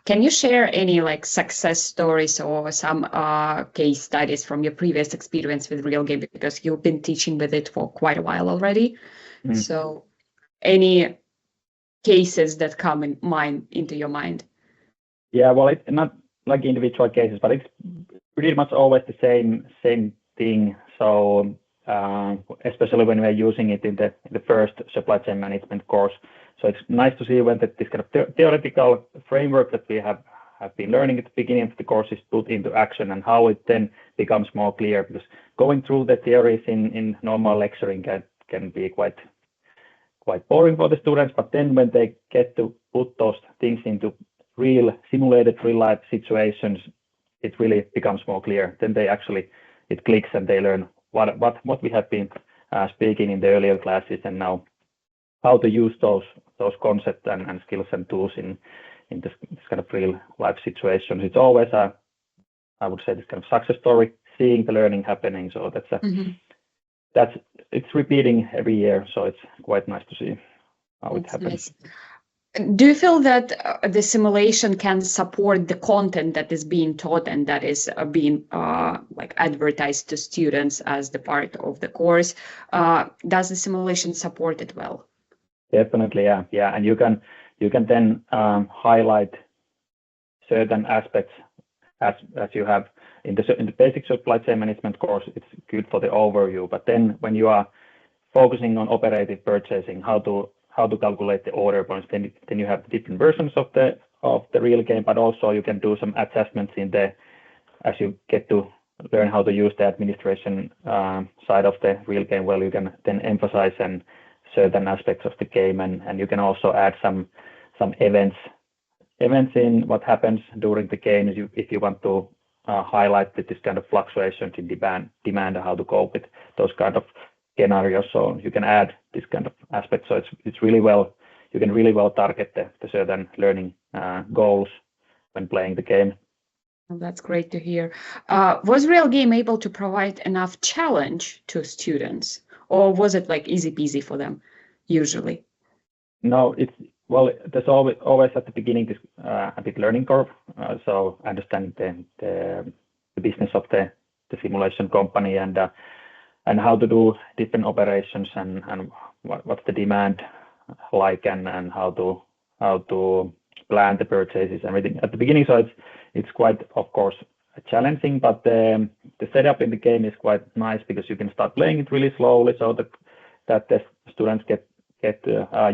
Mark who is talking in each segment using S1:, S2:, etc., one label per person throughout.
S1: Can you share any like success stories or some case studies from your previous experience with real game, because you've been teaching with it for quite a while already? So any cases that come into your mind?
S2: Yeah, well, it's not like individual cases, but it's pretty much always the same thing. So especially when we're using it in the first supply chain management course. So it's nice to see when this kind of theoretical framework that we have been learning at the beginning of the course is put into action, and how it then becomes more clear, because going through the theories in normal lecturing can be quite boring for the students, but then when they get to put those things into real simulated real life situations, it really becomes more clear. Then it clicks and they learn what we have been speaking in the earlier classes, and now how to use those concepts and skills and tools in this kind of real life situations. It's always I would say this kind of success story, seeing the learning happening. So it's repeating every year, so it's quite nice to see how it happens.
S1: Nice. Do you feel that the simulation can support the content that is being taught and that is being like advertised to students as the part of the course? Does the simulation support it well?
S2: Definitely, yeah, and you can then highlight certain aspects as you have in the basic supply chain management course. It's good for the overview, but then when you are focusing on operative purchasing, how to calculate the order points, then you have different versions of the real game, but also you can do some adjustments as you get to learn how to use the administration side of the real game. Well, you can then emphasize certain aspects of the game, and you can also add some events in what happens during the game if you want to highlight this kind of fluctuations in demand and how to cope with those kind of scenarios. So you can add this kind of aspect. So it's really well, you can really well target the certain learning goals when playing the game.
S1: Well, that's great to hear. Was Real Game able to provide enough challenge to students, or was it like easy peasy for them usually?
S2: No, there's always at the beginning this a bit learning curve. So understanding the business of the simulation company and how to do different operations and what's the demand like, and how to plan the purchases and everything at the beginning. So it's quite, of course, challenging, but the setup in the game is quite nice, because you can start playing it really slowly so that the students get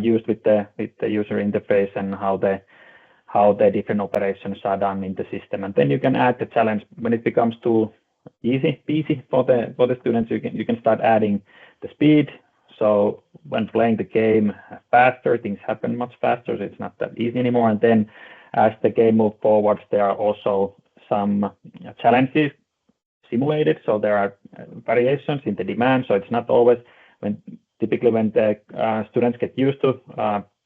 S2: used with the user interface and how the different operations are done in the system, and then you can add the challenge when it becomes too easy for the students. You can start adding the speed. So when playing the game faster, things happen much faster. So it's not that easy anymore. And then as the game moves forward, there are also some challenges simulated. So there are variations in the demand. So it's not always typically when the students get used to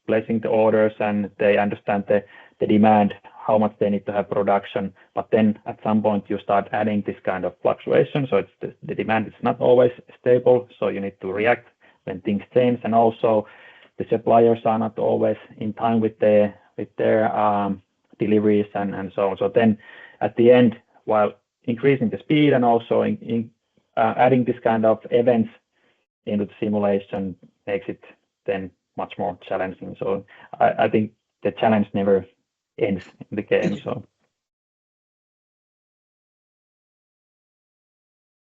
S2: placing the orders and they understand the demand, how much they need to have production, but then at some point you start adding this kind of fluctuation. So it's the demand is not always stable, so you need to react when things change, and also the suppliers are not always in time with their deliveries and so on. So then at the end, while increasing the speed and also adding this kind of events into the simulation makes it then much more challenging. So I think the challenge never ends in the game. So